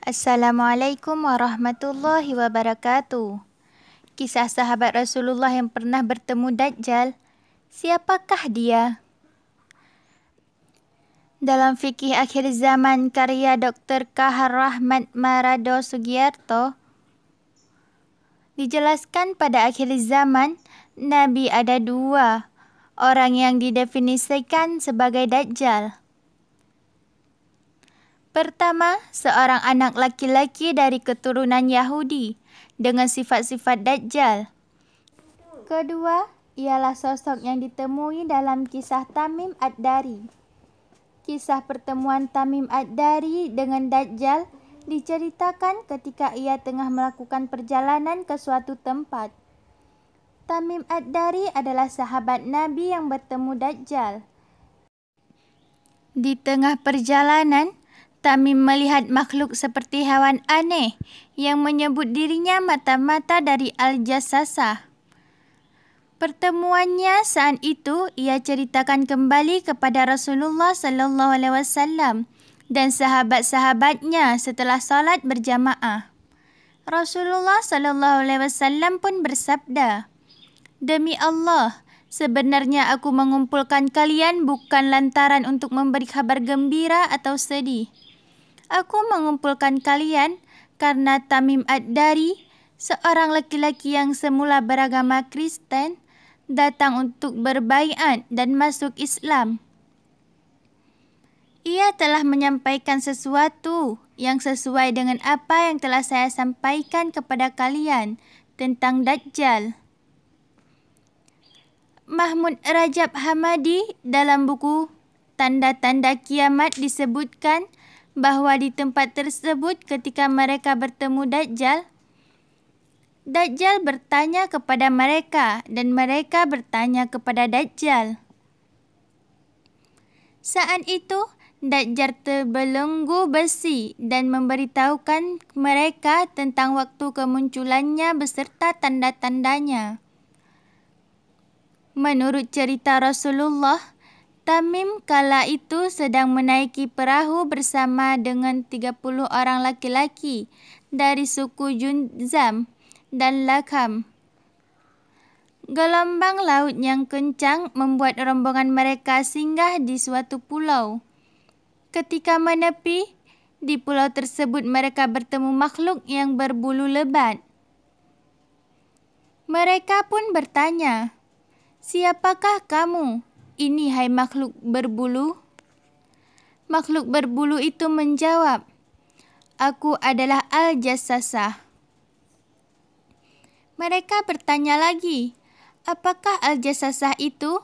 Assalamualaikum warahmatullahi wabarakatuh. Kisah sahabat Rasulullah yang pernah bertemu Dajjal. Siapakah dia? Dalam fikih akhir zaman karya Dr. Kahar Rahmat Marado Sugiarto, dijelaskan pada akhir zaman, Nabi ada dua, orang yang didefinisikan sebagai Dajjal. Pertama, seorang anak laki-laki dari keturunan Yahudi dengan sifat-sifat Dajjal. Kedua, ialah sosok yang ditemui dalam kisah Tamim Ad-Dari. Kisah pertemuan Tamim Ad-Dari dengan Dajjal diceritakan ketika ia tengah melakukan perjalanan ke suatu tempat. Tamim Ad-Dari adalah sahabat Nabi yang bertemu Dajjal. Di tengah perjalanan, Tamim melihat makhluk seperti hewan aneh yang menyebut dirinya mata-mata dari Al-Jassasah. Pertemuannya saat itu ia ceritakan kembali kepada Rasulullah SAW dan sahabat-sahabatnya setelah salat berjamaah. Rasulullah SAW pun bersabda, "Demi Allah, sebenarnya aku mengumpulkan kalian bukan lantaran untuk memberi kabar gembira atau sedih. Aku mengumpulkan kalian karena Tamim Ad-Dari, seorang laki-laki yang semula beragama Kristen, datang untuk berbaiat dan masuk Islam. Ia telah menyampaikan sesuatu yang sesuai dengan apa yang telah saya sampaikan kepada kalian tentang Dajjal." Mahmud Rajab Hamadi dalam buku Tanda-Tanda Kiamat disebutkan bahawa di tempat tersebut ketika mereka bertemu Dajjal, Dajjal bertanya kepada mereka dan mereka bertanya kepada Dajjal. Saat itu, Dajjal terbelenggu besi dan memberitahukan mereka tentang waktu kemunculannya beserta tanda-tandanya. Menurut cerita Rasulullah, Tamim kala itu sedang menaiki perahu bersama dengan 30 orang laki-laki dari suku Junzam dan Lakam. Gelombang laut yang kencang membuat rombongan mereka singgah di suatu pulau. Ketika menepi, di pulau tersebut mereka bertemu makhluk yang berbulu lebat. Mereka pun bertanya, "Siapakah kamu? Ini hai makhluk berbulu." Makhluk berbulu itu menjawab, "Aku adalah Al-Jassasah." Mereka bertanya lagi, "Apakah Al-Jassasah itu?"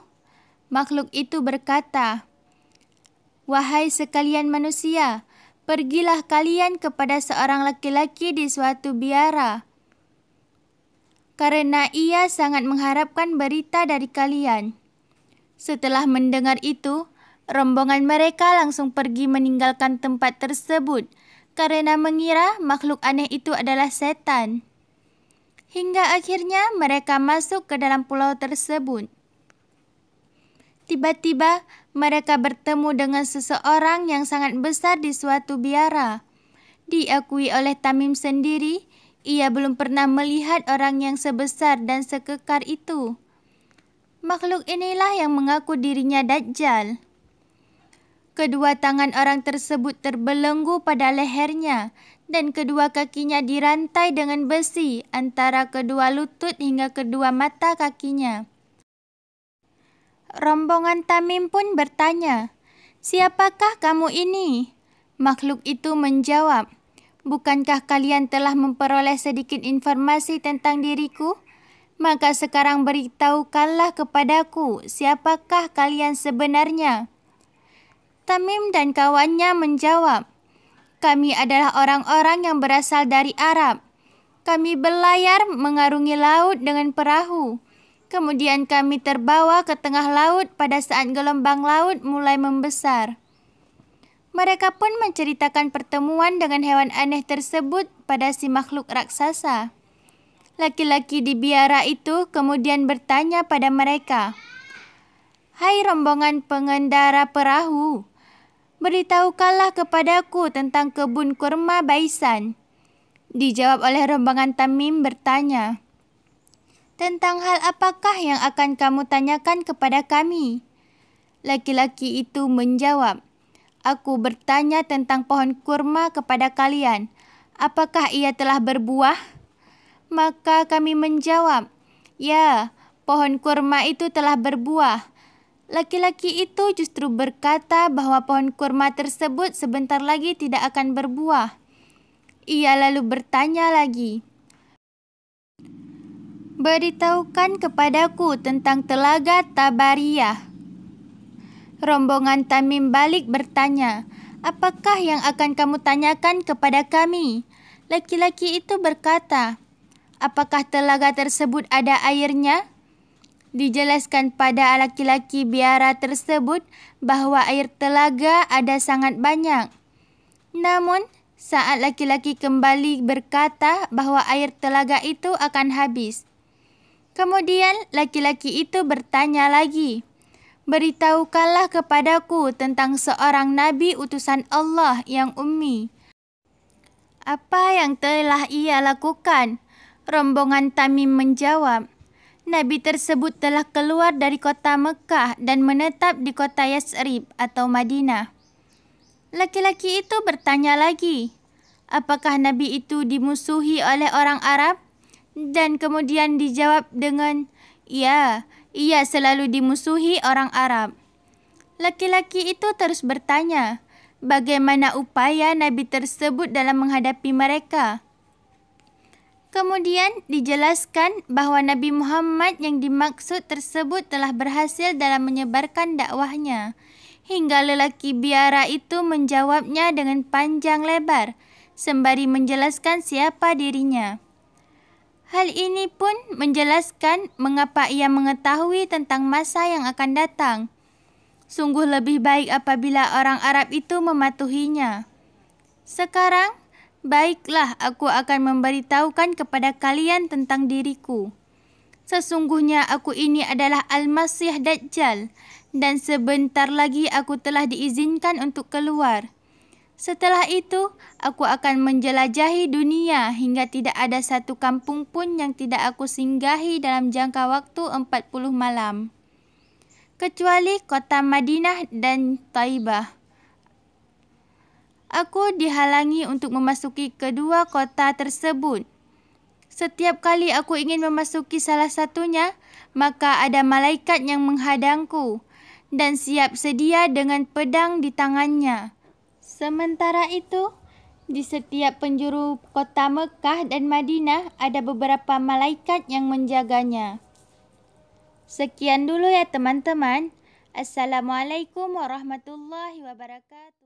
Makhluk itu berkata, "Wahai sekalian manusia, pergilah kalian kepada seorang laki-laki di suatu biara, karena ia sangat mengharapkan berita dari kalian." Setelah mendengar itu, rombongan mereka langsung pergi meninggalkan tempat tersebut karena mengira makhluk aneh itu adalah setan. Hingga akhirnya mereka masuk ke dalam pulau tersebut. Tiba-tiba mereka bertemu dengan seseorang yang sangat besar di suatu biara. Diakui oleh Tamim sendiri, ia belum pernah melihat orang yang sebesar dan sekekar itu. Makhluk inilah yang mengaku dirinya Dajjal. Kedua tangan orang tersebut terbelenggu pada lehernya dan kedua kakinya dirantai dengan besi antara kedua lutut hingga kedua mata kakinya. Rombongan Tamim pun bertanya, "Siapakah kamu ini?" Makhluk itu menjawab, "Bukankah kalian telah memperoleh sedikit informasi tentang diriku? Maka sekarang beritahukanlah kepadaku, siapakah kalian sebenarnya?" Tamim dan kawannya menjawab, "Kami adalah orang-orang yang berasal dari Arab. Kami berlayar mengarungi laut dengan perahu. Kemudian kami terbawa ke tengah laut pada saat gelombang laut mulai membesar." Mereka pun menceritakan pertemuan dengan hewan aneh tersebut pada si makhluk raksasa. Laki-laki di biara itu kemudian bertanya pada mereka, "Hai rombongan pengendara perahu, Beritahukanlah kepadaku tentang kebun kurma Baisan. Dijawab oleh rombongan Tamim bertanya, tentang hal apakah yang akan kamu tanyakan kepada kami? Laki-laki itu menjawab, aku bertanya tentang pohon kurma kepada kalian. Apakah ia telah berbuah? Maka kami menjawab, ya, pohon kurma itu telah berbuah. Laki-laki itu justru berkata bahwa pohon kurma tersebut sebentar lagi tidak akan berbuah. Ia lalu bertanya lagi, beritahukan kepadaku tentang telaga Tabariyah. Rombongan Tamim balik bertanya, apakah yang akan kamu tanyakan kepada kami? Laki-laki itu berkata, apakah telaga tersebut ada airnya? Dijelaskan pada laki-laki biara tersebut bahwa air telaga ada sangat banyak. Namun, saat laki-laki kembali berkata bahwa air telaga itu akan habis. Kemudian laki-laki itu bertanya lagi, beritahukanlah kepadaku tentang seorang nabi utusan Allah yang ummi. Apa yang telah ia lakukan? Rombongan Tamim menjawab, nabi tersebut telah keluar dari kota Mekah dan menetap di kota Yasrib atau Madinah. Laki-laki itu bertanya lagi, apakah nabi itu dimusuhi oleh orang Arab? Dan kemudian dijawab dengan, ya, ia selalu dimusuhi orang Arab. Laki-laki itu terus bertanya, bagaimana upaya nabi tersebut dalam menghadapi mereka? Kemudian dijelaskan bahwa Nabi Muhammad yang dimaksud tersebut telah berhasil dalam menyebarkan dakwahnya. Hingga lelaki biara itu menjawabnya dengan panjang lebar, sembari menjelaskan siapa dirinya. Hal ini pun menjelaskan mengapa ia mengetahui tentang masa yang akan datang. Sungguh lebih baik apabila orang Arab itu mematuhinya. Sekarang, baiklah aku akan memberitahukan kepada kalian tentang diriku. Sesungguhnya aku ini adalah Al-Masih Dajjal dan sebentar lagi aku telah diizinkan untuk keluar. Setelah itu, aku akan menjelajahi dunia hingga tidak ada satu kampung pun yang tidak aku singgahi dalam jangka waktu 40 malam. Kecuali kota Madinah dan Taibah. Aku dihalangi untuk memasuki kedua kota tersebut. Setiap kali aku ingin memasuki salah satunya, maka ada malaikat yang menghadangku dan siap sedia dengan pedang di tangannya. Sementara itu, di setiap penjuru kota Mekah dan Madinah ada beberapa malaikat yang menjaganya. Sekian dulu ya teman-teman. Assalamualaikum warahmatullahi wabarakatuh.